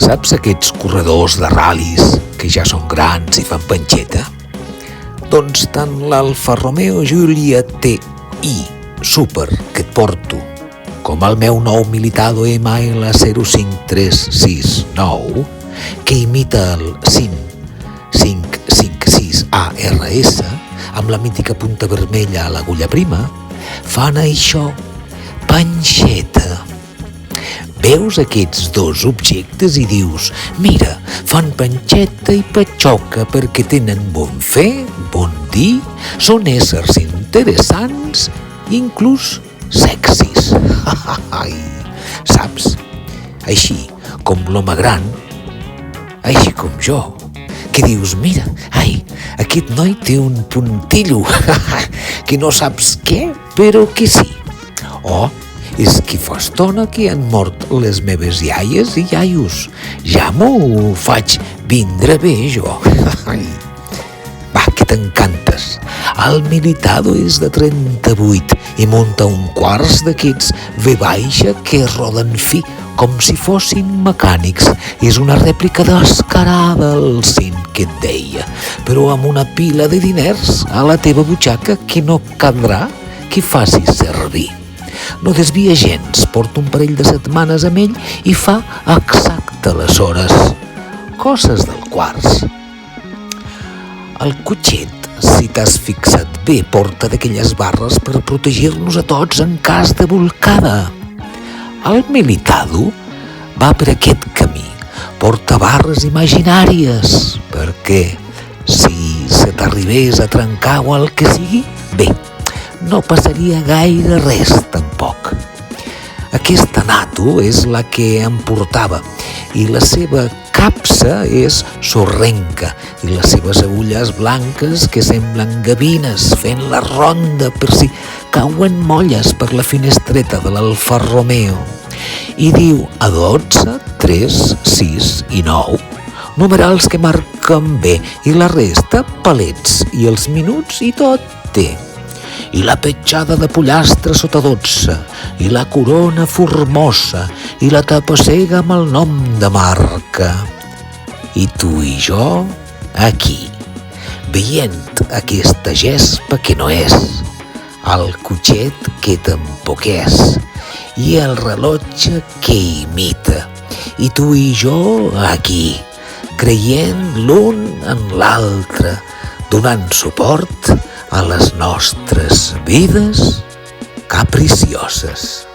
Saps aquests corredors de ral·lis que ja són grans i fan panxeta? Doncs tant l'Alfa Romeo Giulia TI Super que et porto, com el meu nou Militado ML 05369, que imita el 556 ARS amb la mítica punta vermella a l'agulla prima, fan això, panxeta. Veus aquests dos objectes i dius, mira, fan panxeta i patxoca perquè tenen bon fer, bon dir, són éssers interessants i inclús sexis. Saps? Així com l'home gran, així com jo, que dius, mira, aquest noi té un puntillo, que no saps què, però que sí. És que fa estona que han mort les meves iaies i iaios. Ja m'ho faig vindre bé, jo. Va, que t'encantes. El Militado és de 38 i munta un quarts d'aquests V baixa que roden fi, com si fossin mecànics. És una rèplica descarada al cint que et deia, però amb una pila de diners a la teva butxaca que no caldrà que facis servir. No desvia gens, porta un parell de setmanes amb ell i fa exacte les hores. Coses del quarts. El cotxet, si t'has fixat bé, porta d'aquelles barres per protegir-nos a tots en cas de bolcada. El Militado va per aquest camí, porta barres imaginàries, perquè si se t'arribés a trencar o el que sigui, bé, no passaria gaire res, tampoc. Aquesta nato és la que em portava i la seva capsa és sorrenca i les seves agulles blanques que semblen gavines fent la ronda per si cauen molles per la finestreta de l'Alfa Romeo. I diu a 12, 3, 6 i 9, numerals que marquen bé i la resta palets i els minuts i tot té. I la petjada de pollastre sota 12, i la corona formosa, i la tapassega amb el nom de marca. I tu i jo, aquí, veient aquesta gespa que no és, el cotxet que tampoc és, i el rellotge que imita. I tu i jo, aquí, creient l'un en l'altre, donant suport a les nostres vides capricioses.